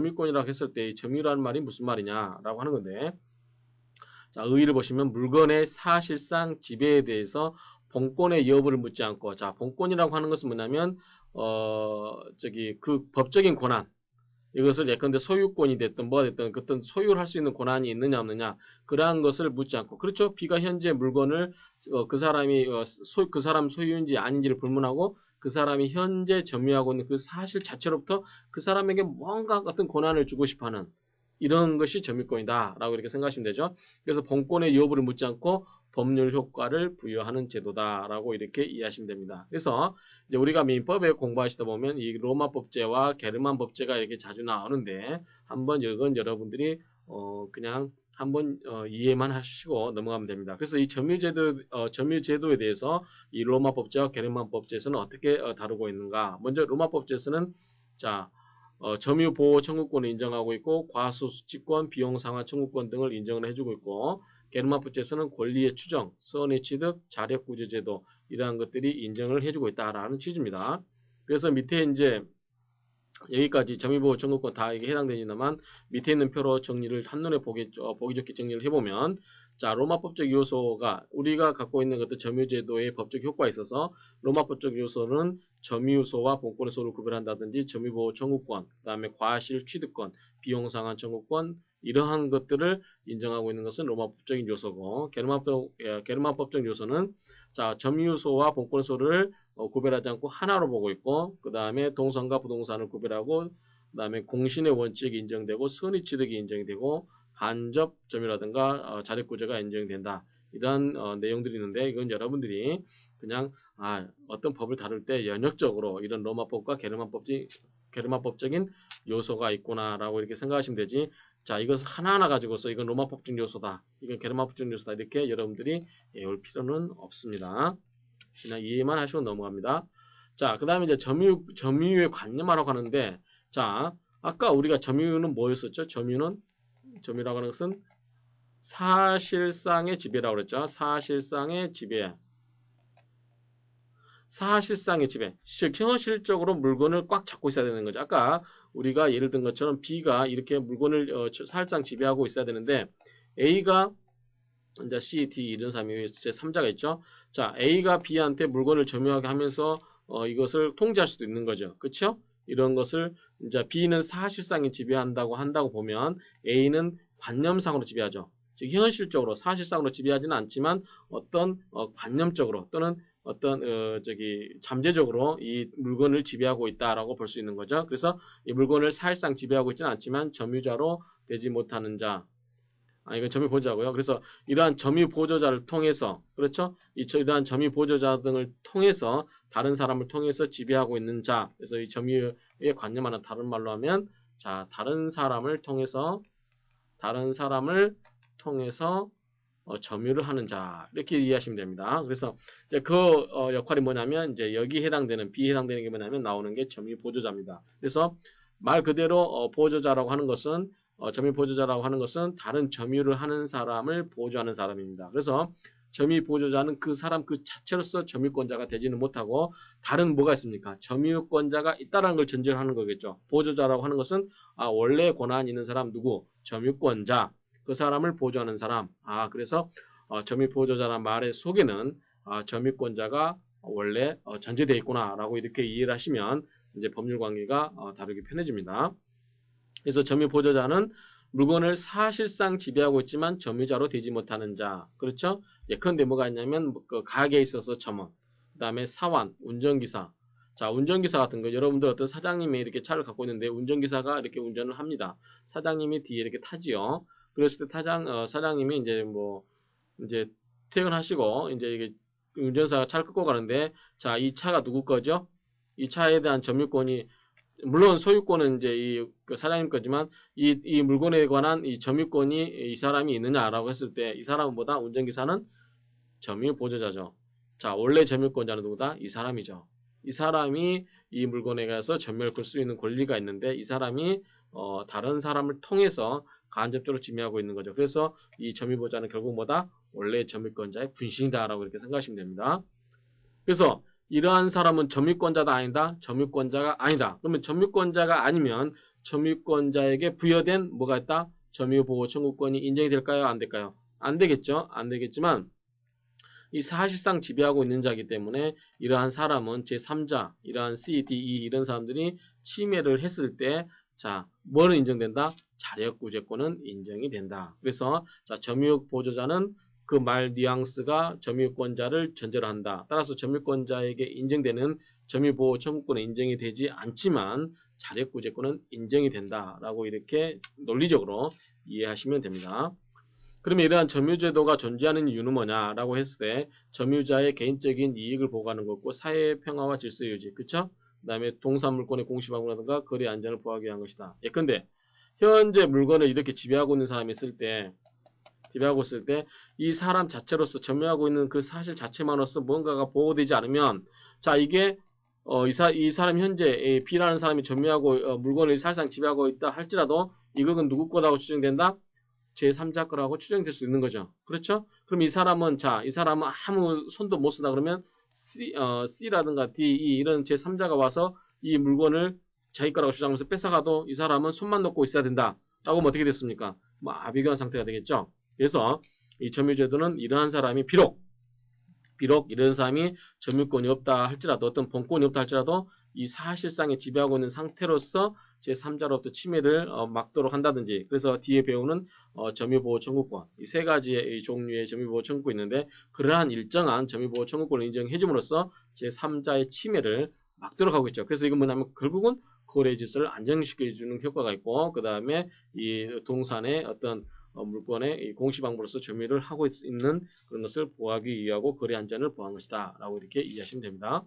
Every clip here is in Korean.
점유권이라고 했을 때 이 점유라는 말이 무슨 말이냐라고 하는 건데, 자, 의의를 보시면 물건의 사실상 지배에 대해서 본권의 여부를 묻지 않고, 자, 본권이라고 하는 것은 뭐냐면 그 법적인 권한, 이것을 예컨대 소유권이 됐든 뭐가 됐든 어떤 소유를 할 수 있는 권한이 있느냐 없느냐, 그러한 것을 묻지 않고, 그렇죠? B가 현재 물건을 그 사람이 그 사람 소유인지 아닌지를 불문하고 그 사람이 현재 점유하고 있는 그 사실 자체로부터 그 사람에게 뭔가 어떤 권한을 주고 싶어하는 이런 것이 점유권이다라고 이렇게 생각하시면 되죠. 그래서 본권의 여부를 묻지 않고 법률 효과를 부여하는 제도다라고 이렇게 이해하시면 됩니다. 그래서 이제 우리가 민법에 공부하시다 보면 이 로마 법제와 게르만 법제가 이렇게 자주 나오는데, 한번 이건 여러분들이 그냥 한번 이해만 하시고 넘어가면 됩니다. 그래서 이 점유제도에 대해서 이 로마 법제와 게르만 법제에서는 어떻게 다루고 있는가? 먼저 로마 법제에서는 자 점유 보호 청구권을 인정하고 있고, 과소수치권, 비용 상환 청구권 등을 인정을 해주고 있고, 게르만 법제에서는 권리의 추정, 선의 취득, 자력 구제 제도 이러한 것들이 인정을 해주고 있다라는 취지입니다. 그래서 밑에 이제 여기까지 점유보호 청구권 다 이게 해당되지만, 밑에 있는 표로 정리를 한눈에 보기 좋게 정리를 해보면, 자, 로마법적 요소가 우리가 갖고 있는 것들 점유제도의 법적 효과에 있어서 로마법적 요소는 점유소와 본권의 소를 구별한다든지 점유보호 청구권, 그 다음에 과실 취득권, 비용상환 청구권, 이러한 것들을 인정하고 있는 것은 로마법적인 요소고, 게르만법적 요소는 자, 점유소와 본권의 소를 구별하지 않고 하나로 보고 있고, 그 다음에 동산과 부동산을 구별하고, 그 다음에 공신의 원칙이 인정되고, 선의취득이 인정이 되고, 간접 점유라든가 자력구제가 인정된다. 이러한 내용들이 있는데, 이건 여러분들이 그냥 어떤 법을 다룰 때 연역적으로 이런 로마법과 게르만법적인 요소가 있구나라고 이렇게 생각하시면 되지, 자, 이것을 하나하나 가지고서 이건 로마법적 요소다, 이건 게르만법적 요소다, 이렇게 여러분들이 외울 필요는 없습니다. 그냥 이해만 하시고 넘어갑니다. 자, 그 다음에 이제 점유의 관념하라고 하는데, 자, 아까 우리가 점유는 뭐였었죠? 점유라고 하는 것은 사실상의 지배라고 그랬죠? 사실상의 지배. 즉, 현실적으로 물건을 꽉 잡고 있어야 되는 거죠. 아까 우리가 예를 든 것처럼 B가 이렇게 물건을 사실상 지배하고 있어야 되는데, A가 이제 C, D 이런 사람이 제 3자가 있죠. 자, A가 B한테 물건을 점유하게 하면서 이것을 통제할 수도 있는 거죠. 그렇죠? 이런 것을 이제 B는 사실상이 지배한다고 보면 A는 관념상으로 지배하죠. 즉 현실적으로 사실상으로 지배하지는 않지만 어떤 관념적으로 또는 어떤 잠재적으로 이 물건을 지배하고 있다라고 볼 수 있는 거죠. 그래서 이 물건을 사실상 지배하고 있지는 않지만 점유자로 되지 못하는 자. 이건 점유 보조자고요. 그래서 이러한 점유 보조자를 통해서, 그렇죠? 이러한 점유 보조자 등을 통해서 다른 사람을 통해서 지배하고 있는 자. 그래서 이 점유의 관념하는 다른 말로 하면, 자, 다른 사람을 통해서 점유를 하는 자, 이렇게 이해하시면 됩니다. 그래서 이제 그 역할이 뭐냐면, 이제 여기 해당되는 B에 해당되는 게 뭐냐면 나오는 게 점유 보조자입니다. 그래서 말 그대로 보조자라고 하는 것은 점유 보조자라고 하는 것은 다른 점유를 하는 사람을 보조하는 사람입니다. 그래서 점유 보조자는 그 사람 그 자체로서 점유권자가 되지는 못하고, 다른 뭐가 있습니까? 점유권자가 있다는 걸 전제로 하는 거겠죠. 보조자라고 하는 것은 원래 권한 있는 사람 누구? 점유권자. 그 사람을 보조하는 사람. 그래서 점유 보조자란 말의 속에는 점유권자가 원래 전제되어 있구나라고 이렇게 이해를 하시면 이제 법률 관계가 다루기 편해집니다. 그래서 점유 보조자는 물건을 사실상 지배하고 있지만 점유자로 되지 못하는 자. 그렇죠? 예컨대 뭐가 있냐면 그 가게에 있어서 점원, 그 다음에 사원, 운전기사. 자, 운전기사 같은 거, 여러분들 어떤 사장님이 이렇게 차를 갖고 있는데 운전기사가 이렇게 운전을 합니다. 사장님이 뒤에 이렇게 타지요. 그랬을 때 사장님이 이제 퇴근하시고 이제 이게 운전사가 차를 끌고 가는데, 자, 이 차가 누구 거죠? 이 차에 대한 점유권이, 물론 소유권은 이제 그 사장님 거지만 이 물건에 관한 이 점유권이 이 사람이 있느냐라고 했을 때 이 사람보다 운전기사는 점유 보조자죠. 자, 원래 점유권자는 누구다? 이 사람이죠. 이 사람이 이 물건에 가서 점유를 걸 수 있는 권리가 있는데, 이 사람이 다른 사람을 통해서 간접적으로 지배하고 있는 거죠. 그래서 이 점유보자는 결국 뭐다? 원래 점유권자의 분신이다라고 이렇게 생각하시면 됩니다. 그래서 이러한 사람은 점유권자다 아니다? 점유권자가 아니다. 그러면 점유권자가 아니면 점유권자에게 부여된 뭐가 있다? 점유보호 청구권이 인정이 될까요? 안 될까요? 안 되겠죠? 안 되겠지만 이 사실상 지배하고 있는 자이기 때문에 이러한 사람은 제3자, 이러한 C, D, E 이런 사람들이 침해를 했을 때 자, 뭐는 인정된다? 자력구제권은 인정이 된다. 그래서 자, 점유욕 보조자는 그 말 뉘앙스가 점유권자를 전제로 한다. 따라서 점유권자에게 인정되는 점유보호 청구권은 인정이 되지 않지만 자력구제권은 인정이 된다라고 이렇게 논리적으로 이해하시면 됩니다. 그러면 이러한 점유제도가 존재하는 이유는 뭐냐라고 했을 때 점유자의 개인적인 이익을 보호하는 것고 사회의 평화와 질서 유지, 그쵸? 그 다음에 동산물권의 공시방어라든가 거래 안전을 보호하기 위한 것이다. 예컨대 현재 물건을 이렇게 지배하고 있는 사람이 있을 때 이 사람 자체로서 점유하고 있는 그 사실 자체만으로서 뭔가가 보호되지 않으면 자 이게 이 사람 현재 B라는 사람이 점유하고 물건을 사실상 지배하고 있다 할지라도 이것은 누구 거라고 추정된다? 제3자 거라고 추정될 수 있는 거죠. 그렇죠? 그럼 이 사람은 아무 손도 못 쓰다 그러면 C라든가 D, E 이런 제3자가 와서 이 물건을 자기 거라고 주장하면서 뺏어가도 이 사람은 손만 놓고 있어야 된다. 라고 하면 어떻게 됐습니까? 뭐 아비규환 상태가 되겠죠. 그래서 이 점유제도는 이러한 사람이 비록 이런 사람이 점유권이 없다 할지라도 어떤 본권이 없다 할지라도 이 사실상에 지배하고 있는 상태로서 제3자로부터 침해를 막도록 한다든지 그래서 뒤에 배우는 점유보호 청구권 이 세 가지의 이 종류의 점유보호 청구권이 있는데 그러한 일정한 점유보호 청구권을 인정해 줌으로써 제3자의 침해를 막도록 하고 있죠. 그래서 이건 뭐냐면 결국은 거래 질서를 안정시켜주는 효과가 있고 그 다음에 이 동산의 어떤 물건의 공시방법으로서 점유를 하고 있는 그런 것을 보호하기 위하고 거래 안전을 보호한 것이다 라고 이렇게 이해하시면 됩니다.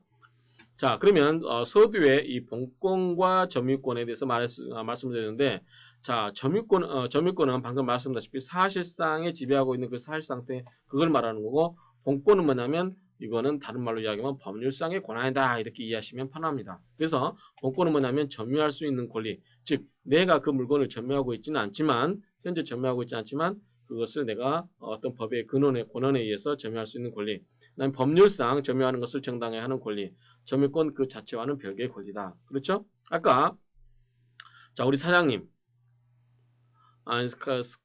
자 그러면 서두에 이 본권과 점유권에 대해서 말씀을 드렸는데 자 점유권은 방금 말씀드렸다시피 사실상에 지배하고 있는 그 사실상태 그걸 말하는 거고 본권은 뭐냐면 이거는 다른 말로 이야기하면 법률상의 권한이다 이렇게 이해하시면 편합니다. 그래서 본권은 뭐냐면 점유할 수 있는 권리 즉 내가 그 물건을 점유하고 있지는 않지만 현재 점유하고 있지 않지만 그것을 내가 어떤 법의 권한에 의해서 점유할 수 있는 권리 그다음에 법률상 점유하는 것을 정당하게 하는 권리 점유권 그 자체와는 별개의 권리다. 그렇죠? 아까 자 우리 사장님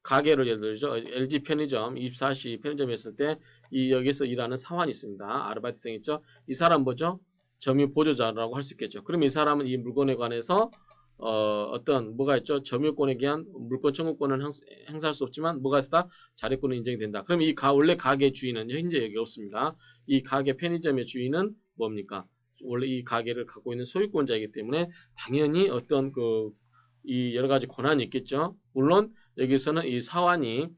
가게를 예를 들죠. LG 편의점 24시 편의점에 있을 때 이 여기서 일하는 사원이 있습니다. 아르바이트생 있죠. 이 사람 뭐죠? 점유 보조자라고 할 수 있겠죠. 그럼 이 사람은 이 물건에 관해서 어떤 뭐가 있죠? 점유권에 대한 물권 청구권은 행사할 수 없지만 뭐가 있다? 자력권은 인정이 된다. 그럼 이 원래 가게 주인은 현재 여기 없습니다. 이 가게 편의점의 주인은 뭡니까? 원래 이 가게를 갖고 있는 소유권자이기 때문에 당연히 어떤 이 여러 가지 권한이 있겠죠. 물론 여기서는 이 사환이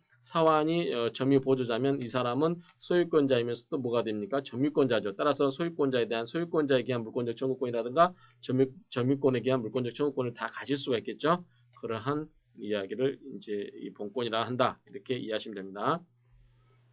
점유 보조자면 이 사람은 소유권자이면서도 뭐가 됩니까? 점유권자죠. 따라서 소유권자에 대한 소유권자에 대한 물권적 청구권이라든가 점유권에 대한 물권적 청구권을 다 가질 수가 있겠죠. 그러한 이야기를 이제 이 본권이라 한다. 이렇게 이해하시면 됩니다.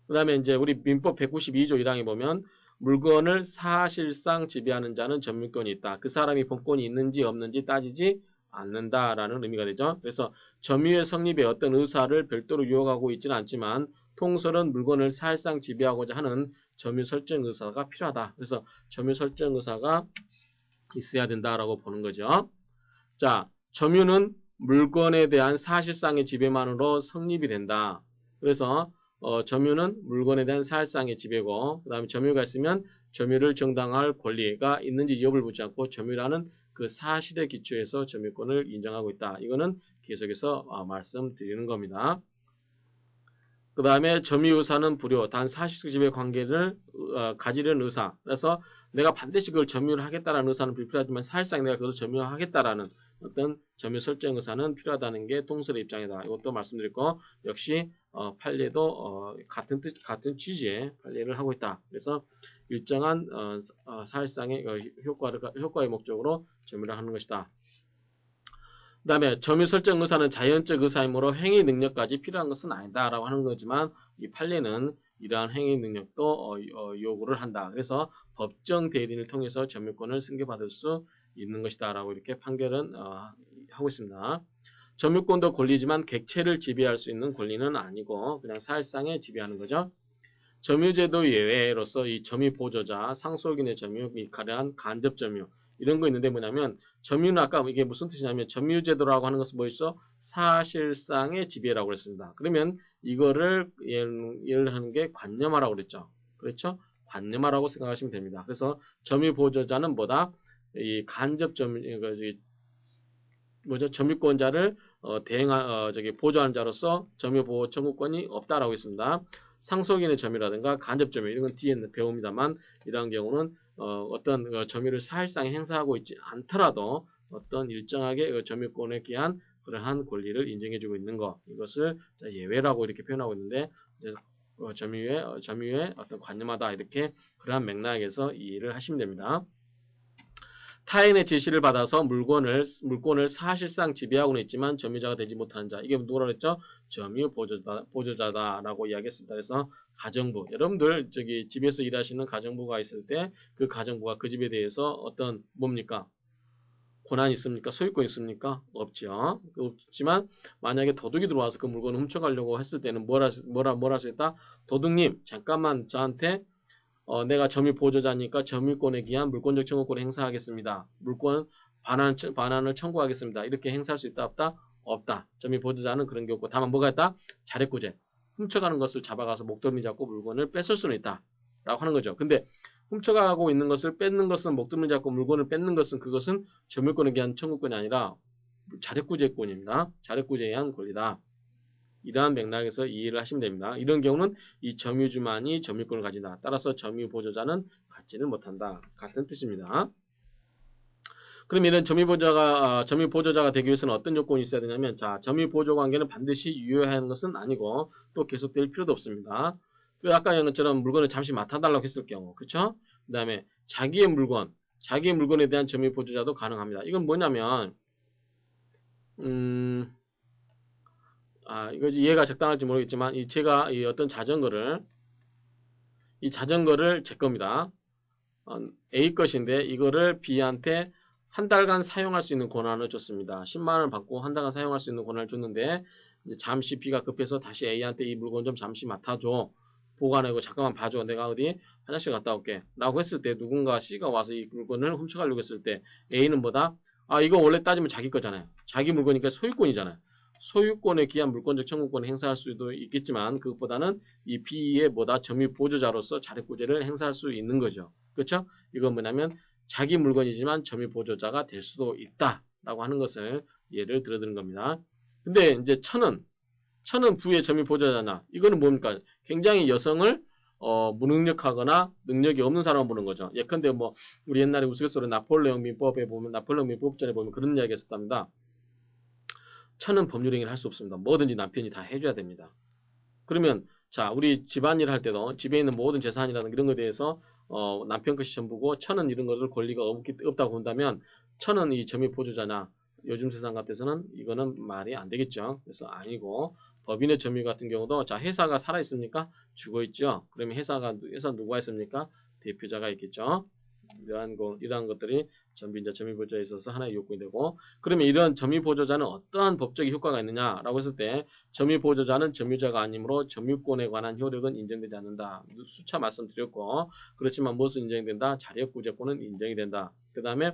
그 다음에 이제 우리 민법 192조 1항에 보면 물건을 사실상 지배하는 자는 점유권이 있다. 그 사람이 본권이 있는지 없는지 따지지 않는다라는 의미가 되죠. 그래서 점유의 성립에 어떤 의사를 별도로 유혹하고 있지는 않지만 통설은 물건을 사실상 지배하고자 하는 점유 설정 의사가 필요하다. 그래서 점유 설정 의사가 있어야 된다라고 보는 거죠. 자, 점유는 물건에 대한 사실상의 지배만으로 성립이 된다. 그래서 점유는 물건에 대한 사실상의 지배고 그 다음에 점유가 있으면 점유를 정당화할 권리가 있는지 여부를 묻지 않고 점유라는 그 사실의 기초에서 점유권을 인정하고 있다. 이거는 계속해서 말씀드리는 겁니다. 그 다음에 점유의사는 불효, 단 사실적 지배 관계를 가지려는 의사. 그래서 내가 반드시 그걸 점유를 하겠다라는 의사는 불필요하지만 사실상 내가 그것을 점유하겠다라는 어떤 점유 설정 의사는 필요하다는 게 통설의 입장이다. 이것도 말씀드렸고 역시 판례도 같은 취지의 판례를 하고 있다. 그래서 일정한 사실상의 효과의 목적으로 점유를 하는 것이다. 그 다음에 점유 설정 의사는 자연적 의사이므로 행위 능력까지 필요한 것은 아니다라고 하는 거지만 이 판례는 이러한 행위 능력도 요구를 한다. 그래서 법정 대리인을 통해서 점유권을 승계받을 수 있는 것이다라고 이렇게 판결은 하고 있습니다. 점유권도 권리지만 객체를 지배할 수 있는 권리는 아니고 그냥 사실상에 지배하는 거죠. 점유제도 예외로서 이 점유 보조자, 상속인의 점유, 이 가려한 간접 점유 이런 거 있는데 뭐냐면 점유는 아까 이게 무슨 뜻이냐면 점유제도라고 하는 것은 뭐 있어? 사실상의 지배라고 그랬습니다. 그러면 이거를 예를 하는 게 관념화라고 그랬죠. 그렇죠? 관념화라고 생각하시면 됩니다. 그래서 점유 보조자는 뭐다? 이 간접 점유권자를 보조하는 자로서 점유 보호 청구권이 없다라고 했습니다. 상속인의 점유라든가 간접 점유 이런 건 뒤에 배웁니다만 이러한 경우는 어떤 점유를 사실상 행사하고 있지 않더라도 어떤 일정하게 점유권에 기한 그러한 권리를 인정해주고 있는 것 이것을 예외라고 이렇게 표현하고 있는데 점유의 어떤 관념하다 이렇게 그러한 맥락에서 이해를 하시면 됩니다. 타인의 지시를 받아서 물건을 사실상 지배하고는 있지만 점유자가 되지 못하는 자. 이게 누구라고 했죠? 점유 보조자다라고 이야기했습니다. 그래서 가정부. 여러분들 집에서 일하시는 가정부가 있을 때 그 가정부가 그 집에 대해서 어떤 뭡니까? 권한이 있습니까? 소유권이 있습니까? 없죠. 없지만 만약에 도둑이 들어와서 그 물건을 훔쳐가려고 했을 때는 뭘 할 수 있다? 도둑님 잠깐만 저한테 내가 점유 보조자니까 점유권에 기한 물권적 청구권을 행사하겠습니다. 물권 반환을 청구하겠습니다. 이렇게 행사할 수 있다 없다? 없다. 점유 보조자는 그런 게 없고 다만 뭐가 있다? 자력구제. 훔쳐가는 것을 잡아가서 목덜미 잡고 물건을 뺏을 수는 있다. 라고 하는 거죠. 근데 훔쳐가고 있는 것을 뺏는 것은 목덜미 잡고 물건을 뺏는 것은 그것은 점유권에 기한 청구권이 아니라 자력구제권입니다. 자력구제에 의한 권리다. 이러한 맥락에서 이해를 하시면 됩니다. 이런 경우는 이 점유주만이 점유권을 가진다. 따라서 점유보조자는 갖지는 못한다. 같은 뜻입니다. 그럼 이런 점유보조자가 되기 위해서는 어떤 요건이 있어야 되냐면, 자, 점유보조 관계는 반드시 유효해야 하는 것은 아니고, 또 계속될 필요도 없습니다. 아까 얘기한 것처럼 물건을 잠시 맡아달라고 했을 경우, 그쵸? 그 다음에 자기의 물건에 대한 점유보조자도 가능합니다. 이건 뭐냐면, 이거 이해가 적당할지 모르겠지만, 제가 이 어떤 자전거를 제 겁니다. A 것인데, 이거를 B한테 한 달간 사용할 수 있는 권한을 줬습니다. 10만원을 받고 한 달간 사용할 수 있는 권한을 줬는데, 이제 잠시 B가 급해서 다시 A한테 이 물건 좀 잠시 맡아줘. 보관하고 잠깐만 봐줘. 내가 어디 화장실 갔다 올게. 라고 했을 때, 누군가 C가 와서 이 물건을 훔쳐가려고 했을 때, A는 뭐다? 이거 원래 따지면 자기 거잖아요. 자기 물건이니까 소유권이잖아요. 소유권에 기한 물권적 청구권을 행사할 수도 있겠지만 그것보다는 이 B의 점유 보조자로서 자력구제를 행사할 수 있는 거죠. 그렇죠? 이건 뭐냐면 자기 물건이지만 점유 보조자가 될 수도 있다라고 하는 것을 예를 들어드는 겁니다. 근데 이제 천은 부의 점유 보조자냐? 이거는 뭡니까? 굉장히 여성을 무능력하거나 능력이 없는 사람을 보는 거죠. 예컨대 우리 옛날에 우스갯소리 나폴레옹 민법전에 보면 그런 이야기가 있었답니다. 천은 법률행위를 할 수 없습니다. 뭐든지 남편이 다 해줘야 됩니다. 그러면 자 우리 집안일 할 때도 집에 있는 모든 재산이라든가 이런 것에 대해서 남편 것이 전부고 천은 이런 것을 권리가 없다고 본다면 천은 이 점유 보조자나 요즘 세상 같아서는 이거는 말이 안 되겠죠. 그래서 아니고 법인의 점유 같은 경우도 자 회사가 살아 있습니까? 죽어 있죠. 그러면 회사 누가 있습니까? 대표자가 있겠죠. 이러한 것들이 전비인자 점유보조자에 있어서 하나의 요건이 되고 그러면 이런 점유보조자는 어떠한 법적인 효과가 있느냐라고 했을 때 점유보조자는 점유자가 아니므로 점유권에 관한 효력은 인정되지 않는다. 수차 말씀드렸고 그렇지만 무엇은 인정된다? 자력구제권은 인정이 된다. 그 다음에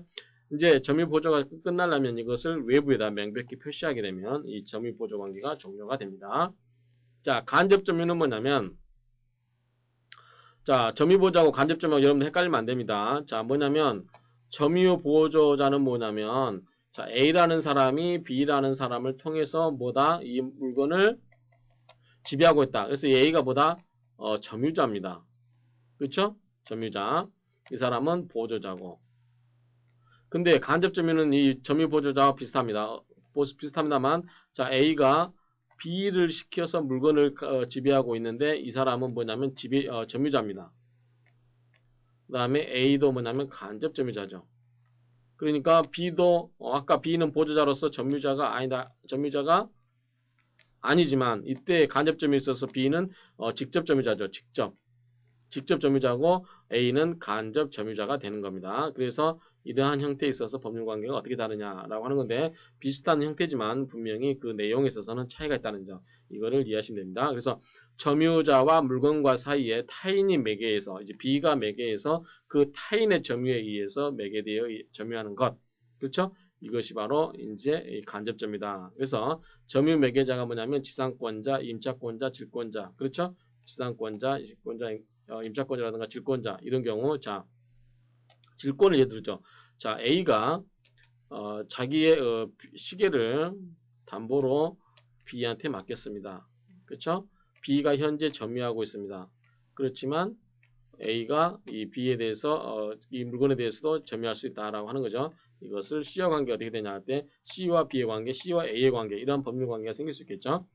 이제 점유보조가 끝나려면 이것을 외부에다 명백히 표시하게 되면 이 점유보조 관계가 종료가 됩니다. 자 간접점유는 뭐냐면 자, 점유보조하고 간접점유하고 여러분들 헷갈리면 안 됩니다. 자, 뭐냐면, 점유보조자는 뭐냐면, 자, A라는 사람이 B라는 사람을 통해서 이 물건을 지배하고 있다. 그래서 A가 점유자입니다. 그쵸? 점유자. 이 사람은 보조자고. 근데 간접점유는 이 점유보조자와 비슷합니다만, 자, A가 B를 시켜서 물건을 지배하고 있는데 이 사람은 뭐냐면 점유자입니다. 그 다음에 A도 뭐냐면 간접 점유자죠. 그러니까 B도 아까 B는 보조자로서 점유자가 아니지만 이때 간접 점유에 있어서 B는 직접 점유자죠. 직접 점유자고 A는 간접 점유자가 되는 겁니다. 그래서 이러한 형태에 있어서 법률관계가 어떻게 다르냐라고 하는 건데 비슷한 형태지만 분명히 그 내용에 있어서는 차이가 있다는 점 이거를 이해하시면 됩니다. 그래서 점유자와 물건과 사이에 타인이 매개해서 이제 B가 매개해서 그 타인의 점유에 의해서 매개되어 점유하는 것 그렇죠? 이것이 바로 이제 간접점이다. 그래서 점유 매개자가 뭐냐면 지상권자, 임차권자, 질권자 그렇죠? 지상권자, 임차권자, 임차권자라든가 질권자 이런 경우 자 질권을 예를 들죠. 자 A가 자기의 시계를 담보로 B한테 맡겼습니다. 그렇죠? B가 현재 점유하고 있습니다. 그렇지만 A가 이 B에 대해서 이 물건에 대해서도 점유할 수 있다라고 하는 거죠. 이것을 C와 관계가 어떻게 되냐 할 때 C와 B의 관계, C와 A의 관계 이런 법률 관계가 생길 수 있겠죠.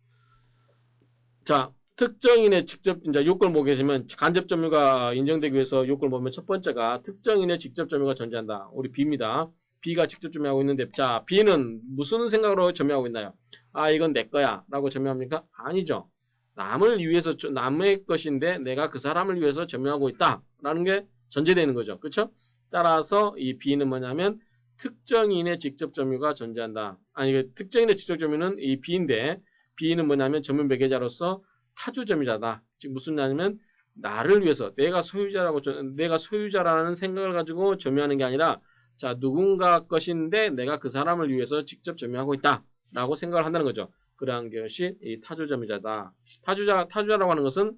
자 특정인의 직접 이제 요건을 보게 되면 간접 점유가 인정되기 위해서 요건을 보면 첫 번째가 특정인의 직접 점유가 존재한다. 우리 B입니다. B가 직접 점유하고 있는데 자 B는 무슨 생각으로 점유하고 있나요? 아 이건 내 거야 라고 점유합니까? 아니죠. 남을 위해서 남의 것인데 내가 그 사람을 위해서 점유하고 있다 라는 게 전제되는 거죠. 그렇죠? 따라서 이 B는 뭐냐면 특정인의 직접 점유가 존재한다. 아니 특정인의 직접 점유는 이 B인데 B는 뭐냐면 점유 매개자로서 타주 점유자다. 즉 무슨 말이냐면 나를 위해서 내가 소유자라는 생각을 가지고 점유하는 게 아니라 자 누군가 것인데 내가 그 사람을 위해서 직접 점유하고 있다라고 생각을 한다는 거죠. 그러한 것이 이 타주 점유자다. 타주자라고 하는 것은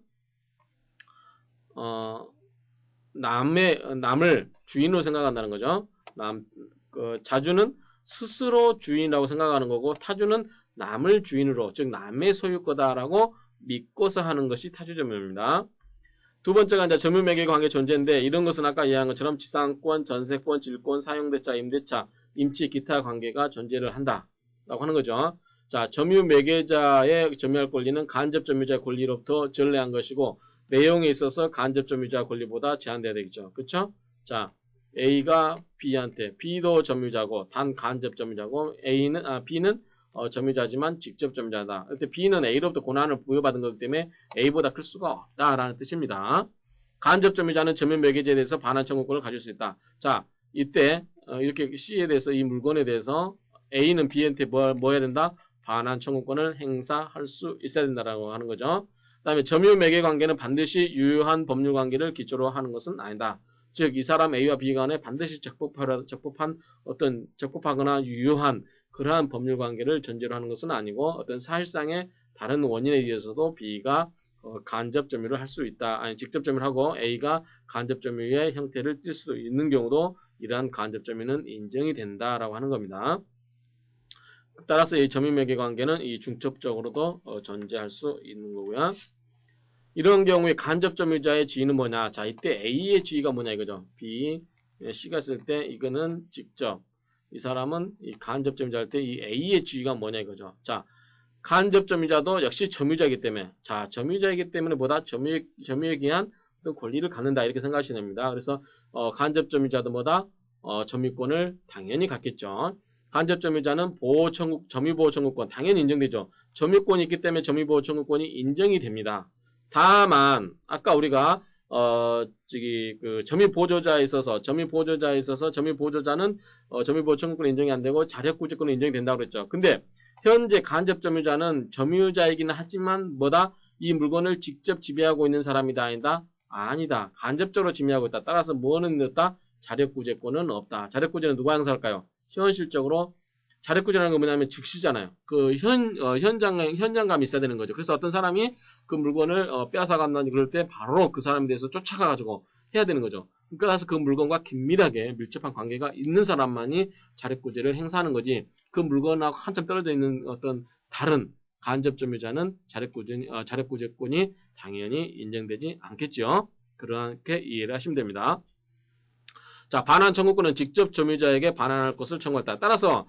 남을 주인으로 생각한다는 거죠. 자주는 스스로 주인이라고 생각하는 거고 타주는 남을 주인으로 즉 남의 소유 거다라고 믿고서 하는 것이 타주점유입니다. 두 번째가 이제 점유매개 관계 존재인데 이런 것은 아까 이해한 것처럼 지상권, 전세권, 질권, 사용대차, 임대차, 임치, 기타 관계가 존재를 한다라고 하는 거죠. 자, 점유매개자의 점유할 권리는 간접 점유자의 권리로부터 전래한 것이고 내용에 있어서 간접 점유자 권리보다 제한돼야 되겠죠. 그렇죠? 자, A가 B한테 B도 점유자고 단 간접 점유자고 B는 점유자지만 직접 점유자다. 그때 B는 A로부터 권한을 부여받은 거기 때문에 A보다 클 수가 없다라는 뜻입니다. 간접 점유자는 점유 매개제에 대해서 반환 청구권을 가질 수 있다. 자, 이때 이렇게 C에 대해서 이 물건에 대해서 A는 B한테 뭐 해야 된다? 반환 청구권을 행사할 수 있어야 된다라고 하는 거죠. 그 다음에 점유 매개 관계는 반드시 유효한 법률 관계를 기초로 하는 것은 아니다. 즉, 이 사람 A와 B 간에 반드시 적법하거나 유효한 그러한 법률 관계를 전제로 하는 것은 아니고 어떤 사실상의 다른 원인에 의해서도 B가 간접 점유를 할 수 있다. 아니 직접 점유를 하고 A가 간접 점유의 형태를 띨 수도 있는 경우도 이러한 간접 점유는 인정이 된다라고 하는 겁니다. 따라서 이 점유매개 관계는 이 중첩적으로도 존재할 수 있는 거고요. 이런 경우에 간접 점유자의 지위는 뭐냐? 자, 이때 A의 지위가 뭐냐 이거죠. B, C가 있을 때 이거는 직접 이 사람은 이 간접 점유자 할 때 이 A의 지위가 뭐냐 이거죠. 자, 간접 점유자도 역시 점유자이기 때문에 자, 점유자이기 때문에 보다 점유에 기한 어떤 권리를 갖는다 이렇게 생각하시면 됩니다. 그래서 간접 점유자도 뭐다? 점유권을 당연히 갖겠죠. 간접 점유자는 점유보호 청구권 당연히 인정되죠. 점유권이 있기 때문에 점유보호 청구권이 인정이 됩니다. 다만 아까 우리가 점유보조자에 있어서 점유보조자는 점유보호 청구권 인정이 안 되고 자력구제권은 인정이 된다고 그랬죠. 근데 현재 간접 점유자는 점유자이기는 하지만 뭐다? 이 물건을 직접 지배하고 있는 사람이다 아니다? 아니다. 간접적으로 지배하고 있다. 따라서 뭐는 없다? 자력구제권은 없다. 자력구제는 누가 행사할까요? 현실적으로 자력구제라는 건 뭐냐면 즉시잖아요. 그 현장감이 있어야 되는 거죠. 그래서 어떤 사람이 그 물건을 빼앗아간다든지 그럴 때 바로 그 사람에 대해서 쫓아가가지고 해야 되는 거죠. 그래서 그 물건과 긴밀하게 밀접한 관계가 있는 사람만이 자력구제를 행사하는 거지. 그 물건하고 한참 떨어져 있는 어떤 다른 간접 점유자는 자력구제권이 당연히 인정되지 않겠죠. 그렇게 이해를 하시면 됩니다. 자, 반환 청구권은 직접 점유자에게 반환할 것을 청구했다. 따라서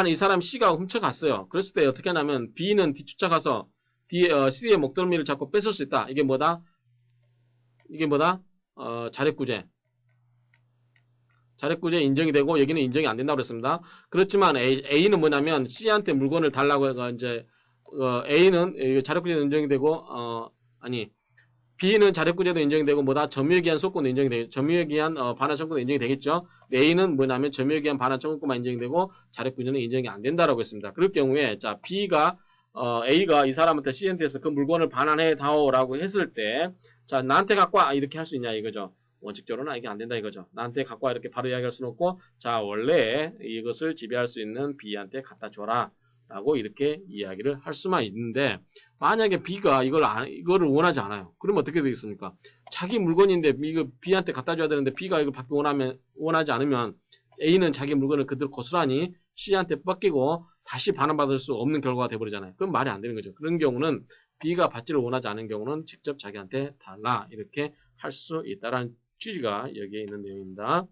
이 사람 C가 훔쳐갔어요. 그랬을 때 어떻게 하냐면 B는 뒤쫓아가서 C의 목덜미를 잡고 뺏을 수 있다. 이게 뭐다? 자력구제. 자력구제 인정이 되고 여기는 인정이 안 된다고 그랬습니다. 그렇지만 A는 뭐냐면 C한테 물건을 달라고 해서 이제 A는 자력구제 인정이 되고 B는 자력구제도 인정이 되고 뭐다 점유에 기한 소권도 인정이 되겠죠. 점유에 기한 반환 청구도 인정이 되겠죠. A는 뭐냐면 점유에 기한 반환 청구권만 인정이 되고 자력구제는 인정이 안 된다라고 했습니다. 그럴 경우에 자 B가 A가 이 사람한테 C한테서 그 물건을 반환해 다오라고 했을 때 자 나한테 갖고 와 이렇게 할 수 있냐 이거죠. 원칙적으로는 이게 안 된다 이거죠. 나한테 갖고 와 이렇게 바로 이야기할 수는 없고 자 원래 이것을 지배할 수 있는 B한테 갖다 줘라 라고 이렇게 이야기를 할 수만 있는데 만약에 B가 이거를 원하지 않아요. 그러면 어떻게 되겠습니까? 자기 물건인데 이거 B한테 갖다 줘야 되는데 B가 이걸 받기 원하지 않으면 A는 자기 물건을 그대로 고스란히 C한테 뺏기고 다시 반환받을 수 없는 결과가 돼버리잖아요. 그럼 말이 안 되는 거죠. 그런 경우는 B가 받지를 원하지 않은 경우는 직접 자기한테 달라 이렇게 할 수 있다는 취지가 여기에 있는 내용입니다.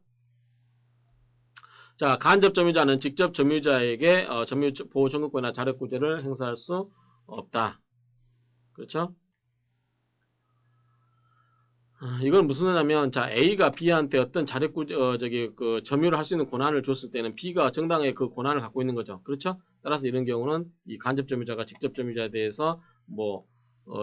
자, 간접 점유자는 직접 점유자에게 점유 보호 청구권이나 자력구제를 행사할 수 없다. 그렇죠? 이건 무슨 소리냐면, 자, A가 B한테 어떤 자력구제, 점유를 할 수 있는 권한을 줬을 때는 B가 정당하게 그 권한을 갖고 있는 거죠. 그렇죠? 따라서 이런 경우는 이 간접 점유자가 직접 점유자에 대해서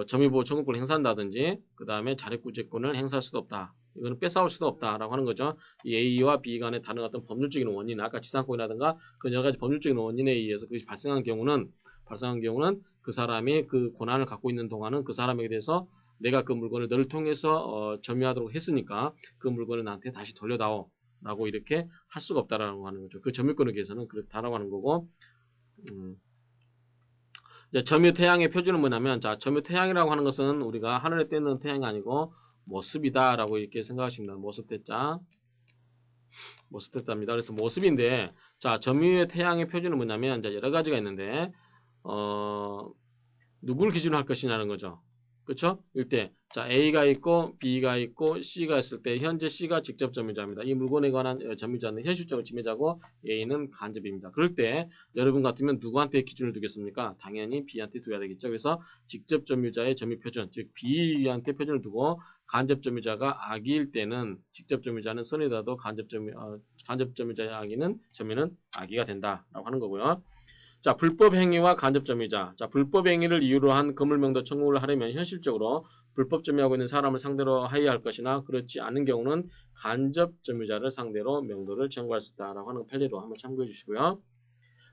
점유보호 청구권을 행사한다든지, 그 다음에 자력구제권을 행사할 수도 없다. 이거는 뺏어올 수도 없다라고 하는 거죠. 이 A와 B 간의 다른 어떤 법률적인 원인, 아까 지상권이라든가 그 여러 가지 법률적인 원인에 의해서 그것이 발생한 경우는 그 사람이 그 권한을 갖고 있는 동안은 그 사람에게 대해서 내가 그 물건을 너를 통해서 점유하도록 했으니까 그 물건을 나한테 다시 돌려다오 라고 이렇게 할 수가 없다라고 하는 거죠. 그 점유권에 대해서는 그렇다라고 하는 거고 이제 점유 태양의 표준은 뭐냐면 자 점유 태양이라고 하는 것은 우리가 하늘에 뜨는 태양이 아니고 모습이다라고 이렇게 생각하시면 모습대자 모습대자입니다. 그래서 모습인데 자 점유의 태양의 표준은 뭐냐면 이제 여러 가지가 있는데 누구를 기준으로 할 것이냐는 거죠. 그렇죠? 이때 자 A가 있고 B가 있고 C가 있을 때 현재 C가 직접 점유자입니다. 이 물건에 관한 점유자는 현실적으로 지배자고 A는 간접입니다. 그럴 때 여러분 같으면 누구한테 기준을 두겠습니까? 당연히 B한테 둬야 되겠죠. 그래서 직접 점유자의 점유 표준, 즉 B한테 표준을 두고 간접 점유자가 악의일 때는 직접 점유자는 선이 닿아도 간접 점유자의 점유는 악의가 된다라고 하는 거고요. 자, 불법 행위와 간접 점유자. 자, 불법 행위를 이유로 한 거물명도 청구를 하려면 현실적으로 불법 점유하고 있는 사람을 상대로 하여야 할 것이나 그렇지 않은 경우는 간접 점유자를 상대로 명도를 청구할 수 있다라고 하는 판례로 한번 참고해 주시고요.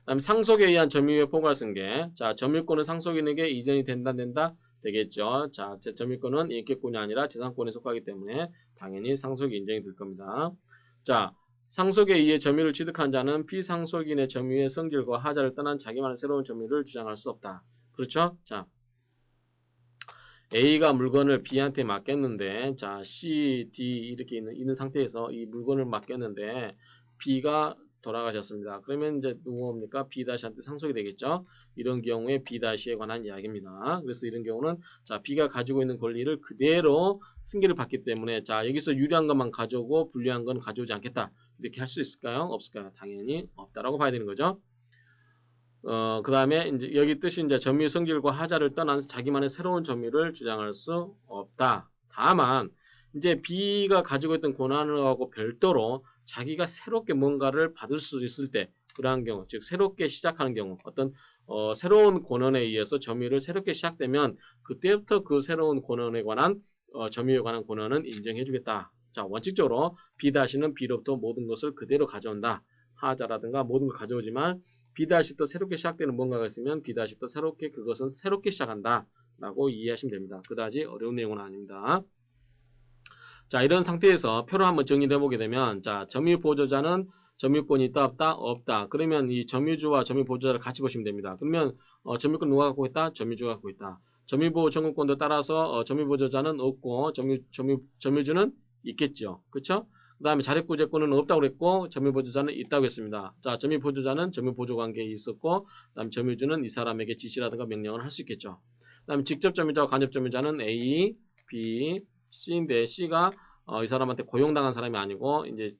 그다음에 상속에 의한 점유의 포괄승계. 자, 점유권은 상속인에게 이전이 된다 되겠죠. 자, 점유권은 인격권이 아니라 재산권에 속하기 때문에 당연히 상속이 인정이 될 겁니다. 자, 상속에 의해 점유를 취득한 자는 피상속인의 점유의 성질과 하자를 떠난 자기만의 새로운 점유를 주장할 수 없다. 그렇죠? 자, A가 물건을 B한테 맡겼는데, 자, C, D 이렇게 있는 상태에서 이 물건을 맡겼는데, B가 돌아가셨습니다. 그러면 이제 누구입니까? B-한테 상속이 되겠죠? 이런 경우에 B-에 관한 이야기입니다. 그래서 이런 경우는, 자, B가 가지고 있는 권리를 그대로 승계를 받기 때문에, 자, 여기서 유리한 것만 가져오고 불리한 건 가져오지 않겠다. 이렇게 할 수 있을까요? 없을까요? 당연히 없다라고 봐야 되는 거죠. 그 다음에 이제 여기 뜻이 이제 점유 성질과 하자를 떠난 자기만의 새로운 점유를 주장할 수 없다. 다만 이제 B가 가지고 있던 권한하고 별도로 자기가 새롭게 뭔가를 받을 수 있을 때 그러한 경우, 즉 새롭게 시작하는 경우, 어떤 새로운 권한에 의해서 점유를 새롭게 시작되면 그때부터 그 새로운 권한에 관한 점유에 관한 권한은 인정해주겠다. 자, 원칙적으로 B-는 B로부터 모든 것을 그대로 가져온다. 하자라든가 모든 걸 가져오지만 B-또 새롭게 시작되는 뭔가가 있으면 B-또 새롭게 그것은 새롭게 시작한다 라고 이해하시면 됩니다. 그다지 어려운 내용은 아닙니다. 자, 이런 상태에서 표로 한번 정리해 보게 되면 자, 점유 보조자는 점유권이 있다 없다? 없다. 그러면 이 점유주와 점유 보조자를 같이 보시면 됩니다. 그러면 점유권 누가 갖고 있다? 점유주가 갖고 있다. 점유보호 청구권도 따라서 점유 보조자는 없고 점유주는 있겠죠. 그렇죠? 그 다음에 자력구제권은 없다고 그랬고 점유보조자는 있다고 했습니다. 자, 점유보조자는 점유보조관계에 있었고 그 다음에 점유주는 이 사람에게 지시라든가 명령을 할 수 있겠죠. 그 다음에 직접 점유자와 간접 점유자는 A, B, C인데 C가 이 사람한테 고용당한 사람이 아니고 이제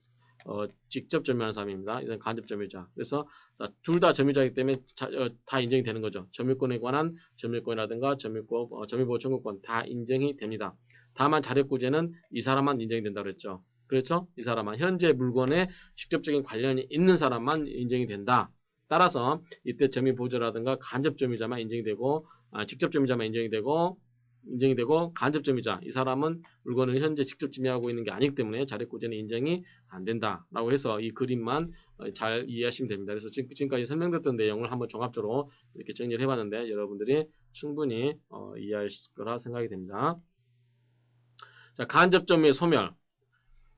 직접 점유하는 사람입니다. 이건 간접 점유자. 그래서 둘 다 점유자이기 때문에 다 인정이 되는 거죠. 점유권에 관한 점유권이라든가 점유보호 청구권 다 인정이 됩니다. 다만 자력구제는 이 사람만 인정이 된다고 그랬죠. 그렇죠? 이 사람만 현재 물건에 직접적인 관련이 있는 사람만 인정이 된다. 따라서 이때 점유보조라든가 간접 점유자만 인정이 되고 직접 점유자만 인정이 되고 인정이 되고 간접 점유자 이 사람은 물건을 현재 직접 지배하고 있는 게 아니기 때문에 자력구제는 인정이 안 된다라고 해서 이 그림만 잘 이해하시면 됩니다. 그래서 지금까지 설명드렸던 내용을 한번 종합적으로 이렇게 정리를 해봤는데 여러분들이 충분히 이해하실 거라 생각이 됩니다. 자, 간접 점유의 소멸.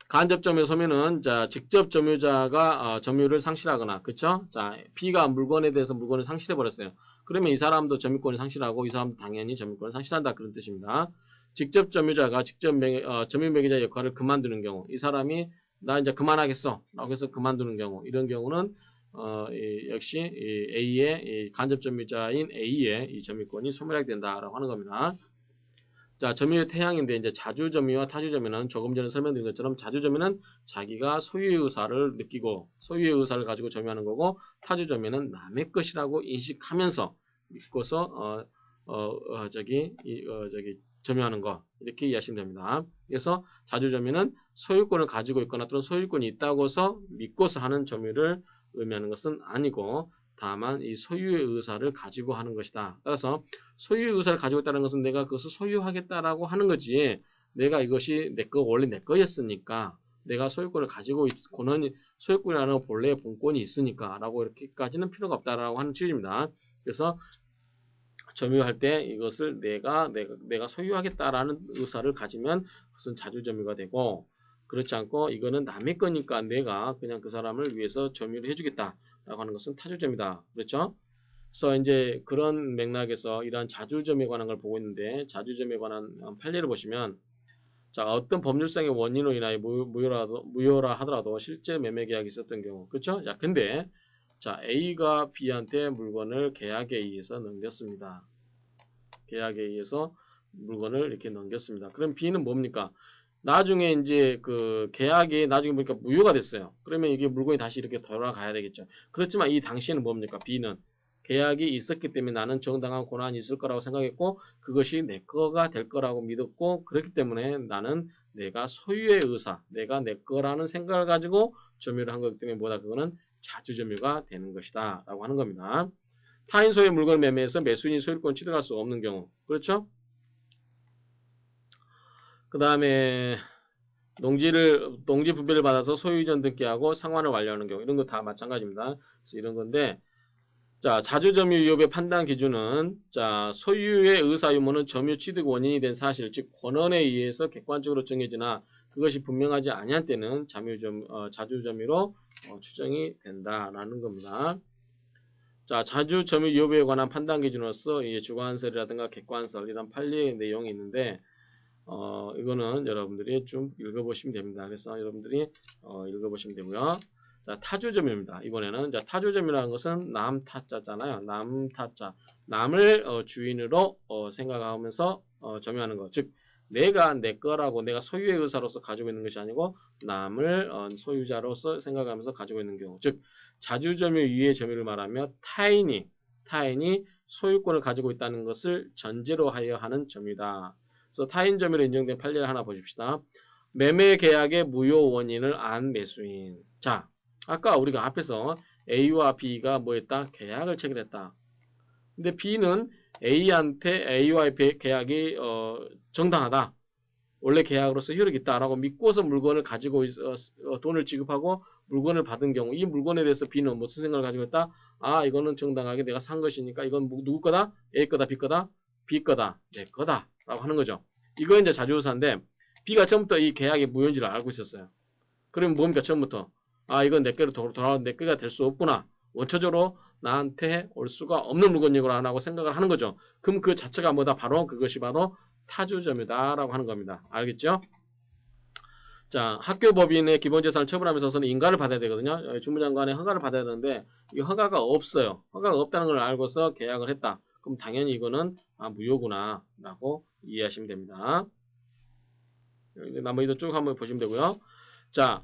간접 점유의 소멸은 자, 직접 점유자가 점유를 상실하거나 그쵸? 자, B가 물건에 대해서 물건을 상실해 버렸어요. 그러면 이 사람도 점유권을 상실하고 이 사람도 당연히 점유권을 상실한다 그런 뜻입니다. 직접 점유자가 직접 점유 매개자 역할을 그만두는 경우 이 사람이 나 이제 그만하겠어 라고 해서 그만두는 경우 이런 경우는 역시 A의 간접 점유자인 A의 이 점유권이 소멸하게 된다라고 하는 겁니다. 자, 점유의 태양인데 이제 자주점유와 타주점유는 조금 전에 설명드린 것처럼 자주점유는 자기가 소유의 의사를 느끼고 소유의 의사를 가지고 점유하는 거고 타주점유는 남의 것이라고 인식하면서 믿고서 점유하는 거 이렇게 이해하시면 됩니다. 그래서 자주점유는 소유권을 가지고 있거나 또는 소유권이 있다고서 믿고서 하는 점유를 의미하는 것은 아니고 다만 이 소유의 의사를 가지고 하는 것이다. 따라서 소유의 의사를 가지고 있다는 것은 내가 그것을 소유하겠다라고 하는 거지 내가 이것이 원래 내 거였으니까 내가 소유권을 가지고 권한이 소유권이라는 본래의 본권이 있으니까 라고 이렇게까지는 필요가 없다라고 하는 취지입니다. 그래서 점유할 때 이것을 내가 소유하겠다라는 의사를 가지면 그것은 자주점유가 되고 그렇지 않고 이거는 남의 거니까 내가 그냥 그 사람을 위해서 점유를 해주겠다라고 하는 것은 타주점이다. 그렇죠? 그래서 이제 그런 맥락에서 이러한 자주점에 관한 걸 보고 있는데 자주점에 관한 판례를 보시면 자 어떤 법률상의 원인으로 인하여 무효라 하더라도 실제 매매 계약이 있었던 경우 그렇죠? 자 근데 자 A가 B한테 물건을 계약에 의해서 넘겼습니다. 계약에 의해서 물건을 이렇게 넘겼습니다. 그럼 B는 뭡니까? 나중에 이제 그 계약이 나중에 보니까 무효가 됐어요. 그러면 이게 물건이 다시 이렇게 돌아가야 되겠죠. 그렇지만 이 당시에는 뭡니까? B는 계약이 있었기 때문에 나는 정당한 권한이 있을 거라고 생각했고 그것이 내 거가 될 거라고 믿었고 그렇기 때문에 나는 내가 소유의 의사, 내가 내 거라는 생각을 가지고 점유를 한 거기 때문에 뭐다 그거는 자주점유가 되는 것이다 라고 하는 겁니다. 타인 소유의 물건 매매에서 매수인이 소유권 취득할 수 없는 경우 그렇죠? 그 다음에 농지 분배를 받아서 소유이전 등기하고 상환을 완료하는 경우 이런 거 다 마찬가지입니다. 그래서 이런 건데 자 자주점유 위협의 판단 기준은 자 소유의 의사 유무는 점유 취득 원인이 된 사실 즉 권한에 의해서 객관적으로 정해지나 그것이 분명하지 아니한 때는 자주점유로 추정이 된다라는 겁니다. 자 자주점유 위협에 관한 판단 기준으로서 주관설이라든가 객관설 이런 판례의 내용이 있는데 이거는 여러분들이 좀 읽어보시면 됩니다. 그래서 여러분들이 읽어보시면 되고요. 자, 타주점유입니다. 이번에는 자, 타주점유라는 것은 남타자잖아요. 남타자. 남을 주인으로 생각하면서 점유하는 것. 즉, 내가 내 거라고 내가 소유의 의사로서 가지고 있는 것이 아니고 남을 소유자로서 생각하면서 가지고 있는 경우. 즉, 자주점유 이외의 점유를 말하며 타인이 소유권을 가지고 있다는 것을 전제로 하여 하는 점유다. 그래서 타인 점유로 인정된 판례를 하나 보십시다. 매매 계약의 무효 원인을 안 매수인. 자, 아까 우리가 앞에서 A와 B가 뭐 했다? 계약을 체결했다. 근데 B는 A와의 계약이 정당하다. 원래 계약으로서 효력이 있다라고 믿고서 물건을 가지고 돈을 지급하고 물건을 받은 경우 이 물건에 대해서 B는 무슨 생각을 가지고 있다? 아 이거는 정당하게 내가 산 것이니까 이건 누구 거다? A 거다? B 거다? B 거다? 내 거다 라고 하는 거죠. 이거 이제 자주유사인데 B가 처음부터 이 계약의 무효인지를 알고 있었어요. 그러면 뭡니까 처음부터? 아 이건 내 거로 돌아온 내 거가 될 수 없구나. 원초적으로 나한테 올 수가 없는 물건이구나 라고 생각을 하는 거죠. 그럼 그 자체가 뭐다? 바로 그것이 바로 타주점유다 라고 하는 겁니다. 알겠죠? 자, 학교법인의 기본재산을 처분하면서 있어서는 인가를 받아야 되거든요. 주무장관의 허가를 받아야 되는데 이 허가가 없어요. 허가가 없다는 걸 알고서 계약을 했다. 그럼 당연히 이거는 무효구나 라고 이해하시면 됩니다. 나머지도 쭉 한번 보시면 되고요. 자,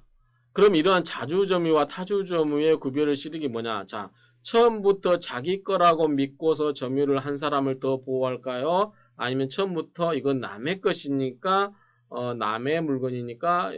그럼 이러한 자주점유와 타주점유의 구별을 실은 게 뭐냐? 자, 처음부터 자기 거라고 믿고서 점유를 한 사람을 더 보호할까요? 아니면 처음부터 이건 남의 것이니까 남의 물건이니까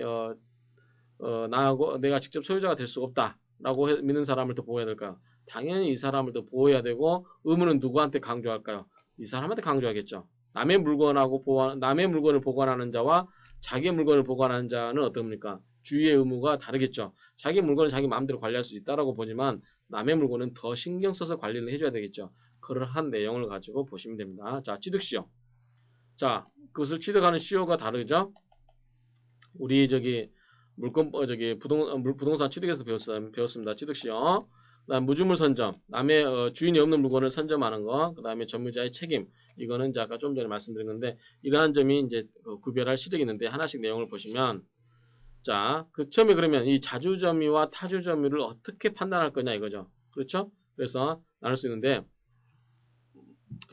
나하고 내가 직접 소유자가 될 수 없다라고 믿는 사람을 더 보호해야 될까요? 당연히 이 사람을 더 보호해야 되고 의무는 누구한테 강조할까요? 이 사람한테 강조하겠죠. 남의 물건을 보관하는 자와 자기의 물건을 보관하는 자는 어떻습니까? 주의의 의무가 다르겠죠. 자기 물건을 자기 마음대로 관리할 수 있다라고 보지만 남의 물건은 더 신경 써서 관리를 해줘야 되겠죠. 그러한 내용을 가지고 보시면 됩니다. 자, 취득시효. 자, 그것을 취득하는 시효가 다르죠. 우리 부동산 취득에서 배웠습니다. 취득시효. 그다음 무주물 선점, 남의 주인이 없는 물건을 선점하는 거, 그다음에 점유자의 책임. 이거는 이제 아까 좀 전에 말씀드린 건데 이러한 점이 이제 구별할 시력이 있는데 하나씩 내용을 보시면 자, 그 처음에 그러면 이 자주점유와 타주점유를 어떻게 판단할 거냐 이거죠. 그렇죠? 그래서 나눌 수 있는데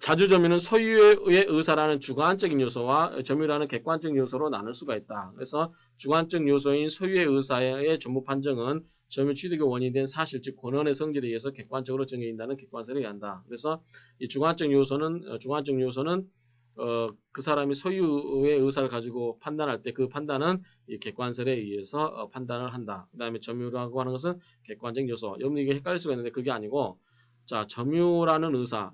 자주점유는 소유의 의사라는 주관적인 요소와 점유라는 객관적인 요소로 나눌 수가 있다. 그래서 주관적 요소인 소유의 의사의 전부 판정은 점유 취득의 원인이 된 사실, 즉 권한의 성질에 의해서 객관적으로 정해진다는 객관설에 의한다. 그래서 이 주관적 요소는 그 사람이 소유의 의사를 가지고 판단할 때 그 판단은 이 객관설에 의해서 판단을 한다. 그 다음에 점유라고 하는 것은 객관적 요소. 여러분 이게 헷갈릴 수가 있는데 그게 아니고 자, 점유라는 의사,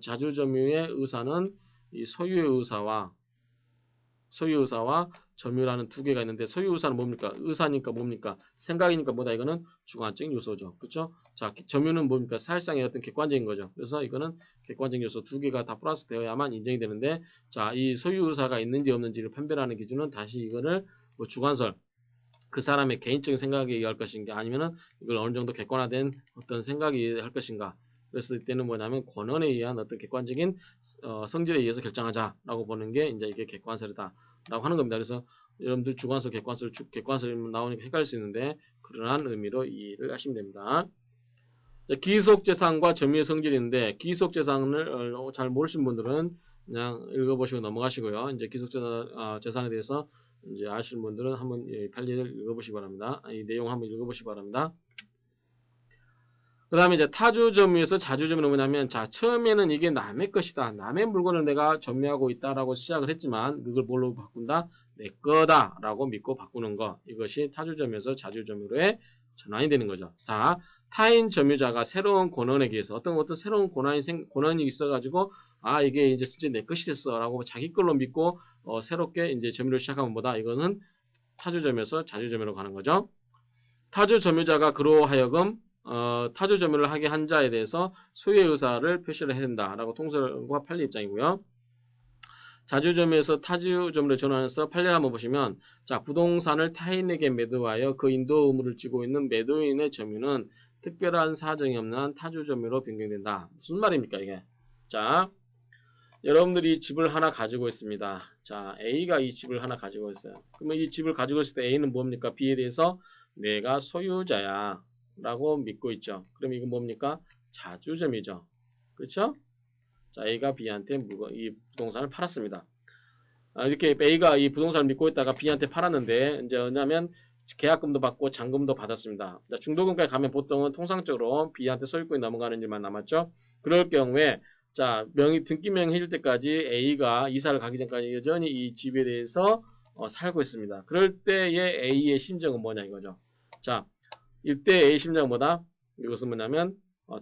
자주점유의 의사는 이 소유의 의사와 점유라는 두 개가 있는데 소유 의사는 뭡니까? 의사니까 뭡니까? 생각이니까 뭐다? 이거는 주관적인 요소죠. 그렇죠? 자, 점유는 뭡니까? 사실상의 어떤 객관적인 거죠. 그래서 이거는 객관적인 요소 두 개가 다 플러스 되어야만 인정이 되는데 자, 이 소유 의사가 있는지 없는지를 판별하는 기준은 다시 이거를 뭐 주관설 그 사람의 개인적인 생각에 의할 것인가 아니면은 이걸 어느 정도 객관화된 어떤 생각이 할 것인가 그랬을 때는 뭐냐면 권한에 의한 어떤 객관적인 성질에 의해서 결정하자라고 보는 게 이제 이게 객관설이다라고 하는 겁니다. 그래서 여러분들 주관설, 객관설 나오니까 헷갈릴 수 있는데 그러한 의미로 이해를 하시면 됩니다. 기속재산과 점유의 성질인데 기속재산을 잘 모르신 분들은 그냥 읽어보시고 넘어가시고요. 이제 기속재산에 대해서 이제 아시는 분들은 한번 판례를 읽어보시기 바랍니다. 이 내용 한번 읽어보시기 바랍니다. 그 다음에 이제 타주점유에서 자주점유는 뭐냐면, 자, 처음에는 이게 남의 것이다. 남의 물건을 내가 점유하고 있다라고 시작을 했지만, 그걸 뭘로 바꾼다? 내 거다라고 믿고 바꾸는 거. 이것이 타주점유에서 자주점유로의 전환이 되는 거죠. 자, 타인 점유자가 새로운 권한에 의해서 어떤 새로운 권한이 있어가지고, 아, 이게 이제 진짜 내 것이 됐어. 라고 자기 걸로 믿고, 새롭게 이제 점유를 시작하면 뭐다? 이거는 타주점유에서 자주점유로 가는 거죠. 타주점유자가 그로 하여금 타주점유를 하게 한 자에 대해서 소유의 의사를 표시를 해야 된다라고 통설과 판례 입장이고요. 자주점유에서 타주점유로 전환해서 판례를 한번 보시면 자 부동산을 타인에게 매도하여 그 인도 의무를 지고 있는 매도인의 점유는 특별한 사정이 없는 한 타주점유로 변경된다. 무슨 말입니까 이게? 자 여러분들이 집을 하나 가지고 있습니다. 자 A가 이 집을 하나 가지고 있어요. 그러면 이 집을 가지고 있을 때 A는 뭡니까? B에 대해서 내가 소유자야 라고 믿고 있죠. 그럼 이건 뭡니까? 자주점이죠. 그렇죠? 자, A가 B한테 이 부동산을 팔았습니다. 이렇게 A가 이 부동산을 믿고 있다가 B한테 팔았는데 이제 뭐냐면 계약금도 받고 잔금도 받았습니다. 중도금까지 가면 보통은 통상적으로 B한테 소유권이 넘어가는 일만 남았죠. 그럴 경우에 자 등기명의 해줄 때까지 A가 이사를 가기 전까지 여전히 이 집에 대해서 살고 있습니다. 그럴 때의 A의 심정은 뭐냐 이거죠. 자 이때 A 심정은 뭐다? 이것은 뭐냐면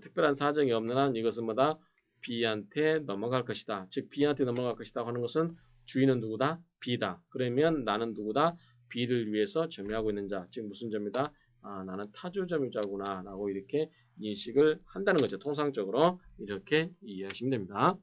특별한 사정이 없는 한 이것은 뭐다? B한테 넘어갈 것이다. 즉 B한테 넘어갈 것이다 하는 것은 주인은 누구다? B다. 그러면 나는 누구다? B를 위해서 점유하고 있는 자. 즉 무슨 점이다? 아, 나는 타주 점유자구나 라고 이렇게 인식을 한다는 거죠. 통상적으로 이렇게 이해하시면 됩니다.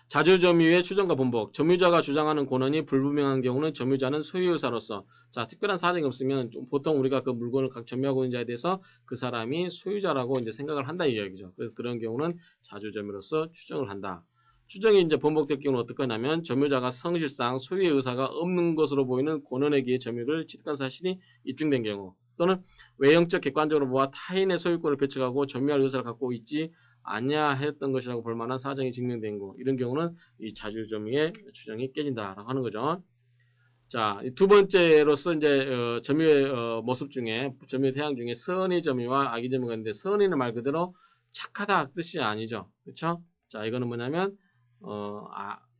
자주점유의 추정과 번복. 점유자가 주장하는 권한이 불분명한 경우는 점유자는 소유의사로서 자 특별한 사정이 없으면 보통 우리가 그 물건을 각 점유하고 있는 자에 대해서 그 사람이 소유자라고 이제 생각을 한다는 이야기죠. 그래서 그런 경우는 자주점유로서 추정을 한다. 추정이 이제 번복될 경우는 어떻게 하냐면 점유자가 성실상 소유의 의사가 없는 것으로 보이는 권한에 의해 점유를 취득한 사실이 입증된 경우 또는 외형적 객관적으로 보아 타인의 소유권을 배척하고 점유할 의사를 갖고 있지 아냐 했던 것이라고 볼 만한 사정이 증명된 거 이런 경우는 이 자주점유의 추정이 깨진다라고 하는 거죠. 자, 두 번째로서 이제 점유의 모습 중에 점유의 태양 중에 선의 점유와 악의 점유가 있는데 선의는 말 그대로 착하다 뜻이 아니죠. 그렇죠? 자, 이거는 뭐냐면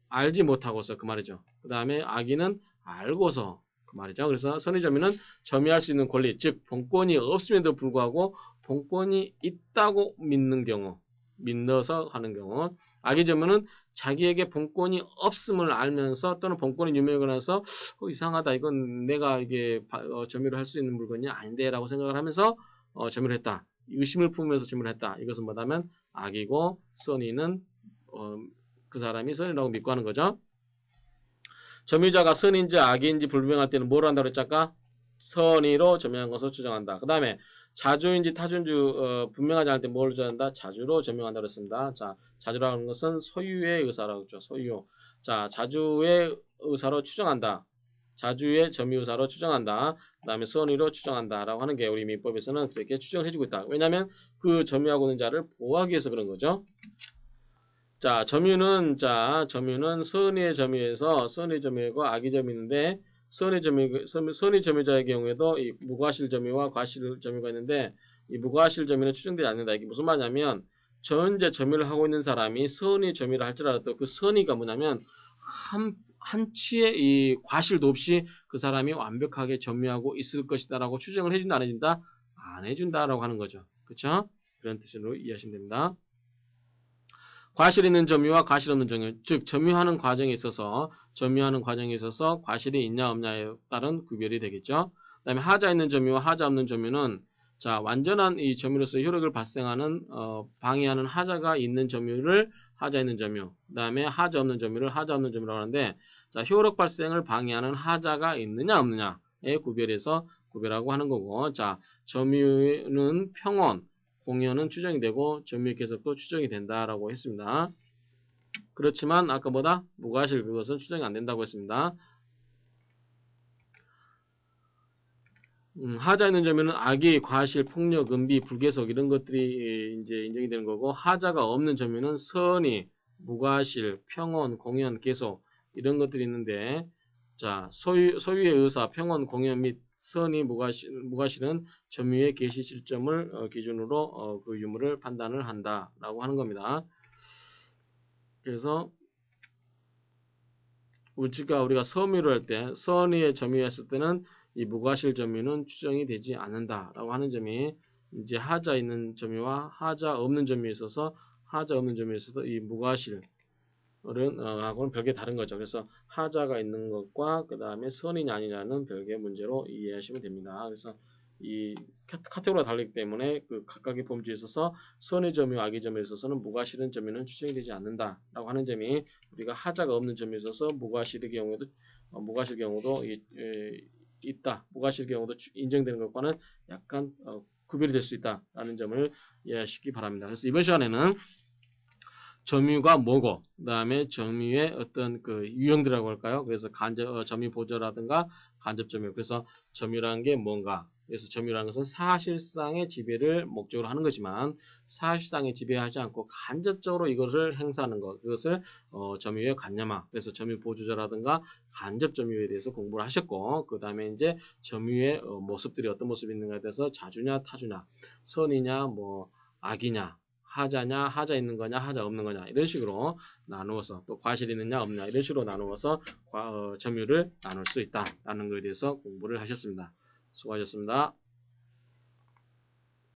알지 못하고서 그 말이죠. 그 다음에 악의는 알고서 그 말이죠. 그래서 선의 점유는 점유할 수 있는 권리, 즉 본권이 없음에도 불구하고 본권이 있다고 믿는 경우 믿어서 하는 경우. 악의 점유는 자기에게 본권이 없음을 알면서 또는 본권이 유명하고 나서 이상하다. 이건 내가 이게 점유를 할 수 있는 물건이 아닌데 라고 생각을 하면서 점유를 했다. 의심을 품으면서 점유를 했다. 이것은 뭐냐면 악이고 선의는 그 사람이 선이라고 믿고 하는 거죠. 점유자가 선인지 악인지 불분명할 때는 뭘 한다고 했잖아? 선의로 점유한 것을 추정한다. 그 다음에 자주인지 타주인지 분명하지 않을 때 뭘 주장한다? 자주로 점유한다고 했습니다. 자, 자주라는 것은 소유의 의사라고 했죠. 소유. 자, 자주의 의사로 추정한다. 자주의 점유 의사로 추정한다. 그 다음에 선의로 추정한다. 라고 하는 게 우리 민법에서는 그렇게 추정을 해주고 있다. 왜냐하면 그 점유하고 있는 자를 보호하기 위해서 그런 거죠. 자, 점유는 선의의 점유에서 선의 점유고 악의 점유인데, 선의 점유자의 경우에도 이 무과실 점유와 과실 점유가 있는데, 이 무과실 점유는 추정되지 않는다. 이게 무슨 말이냐면, 전제 점유를 하고 있는 사람이 선의 점유를 할지라도 그 선의가 뭐냐면, 한치의 이 과실도 없이 그 사람이 완벽하게 점유하고 있을 것이다라고 추정을 해준다, 안 해준다? 안 해준다라고 하는 거죠. 그쵸? 그런 뜻으로 이해하시면 됩니다. 과실 있는 점유와 과실 없는 점유, 즉 점유하는 과정에 있어서 과실이 있냐 없냐에 따른 구별이 되겠죠. 그다음에 하자 있는 점유와 하자 없는 점유는 자 완전한 이 점유로서 효력을 발생하는 방해하는 하자가 있는 점유를 하자 있는 점유, 그다음에 하자 없는 점유를 하자 없는 점유라고 하는데 자 효력 발생을 방해하는 하자가 있느냐 없느냐에 구별하고 하는 거고 자 점유는 평온 공연은 추정이 되고 점유의 계속도 추정이 된다라고 했습니다. 그렇지만 아까 보다 무과실 그것은 추정이 안 된다고 했습니다. 하자 있는 점유는 악의, 과실, 폭력, 은비, 불계속 이런 것들이 이제 인정이 되는 거고 하자가 없는 점유는 선의, 무과실, 평온, 공연, 계속 이런 것들이 있는데 자 소유의 의사, 평온, 공연 및 선의, 무과실은 점유의 개시 시점을 기준으로 그 유무를 판단을 한다라고 하는 겁니다. 그래서 우리가 섬유를 할 때 선의의 점유했을 때는 이 무과실 점유는 추정이 되지 않는다라고 하는 점이 이제 하자 있는 점유와 하자 없는 점유에 있어서 이 무과실은 하고는 별개 다른 거죠. 그래서 하자가 있는 것과 그 다음에 선이냐 아니냐는 별개의 문제로 이해하시면 됩니다. 그래서 이 카테고리가 다르기 때문에 그 각각의 범주에 있어서 선의 점유, 악의 점유에 있어서는 무과실은 점유는 추정이 되지 않는다라고 하는 점이 우리가 하자가 없는 점에 있어서 무과실 경우도 있다. 무과실 경우도 인정되는 것과는 약간 구별이 될 수 있다라는 점을 이해하시기 바랍니다. 그래서 이번 시간에는 점유가 뭐고, 그 다음에 점유의 어떤 그 유형들이라고 할까요? 그래서 점유 보조라든가 간접 점유. 그래서 점유라는 게 뭔가. 그래서 점유라는 것은 사실상의 지배를 목적으로 하는 거지만 사실상의 지배하지 않고 간접적으로 이것을 행사하는 것. 그것을 점유의 관념화. 그래서 점유 보조자라든가 간접 점유에 대해서 공부를 하셨고, 그 다음에 이제 점유의 모습들이 어떤 모습이 있는가에 대해서 자주냐 타주냐, 선이냐 뭐 악이냐. 하자냐, 하자 있는 거냐, 하자 없는 거냐 이런 식으로 나누어서 또 과실 있느냐 없느냐 이런 식으로 나누어서 점유를 나눌 수 있다라는 것에 대해서 공부를 하셨습니다. 수고하셨습니다.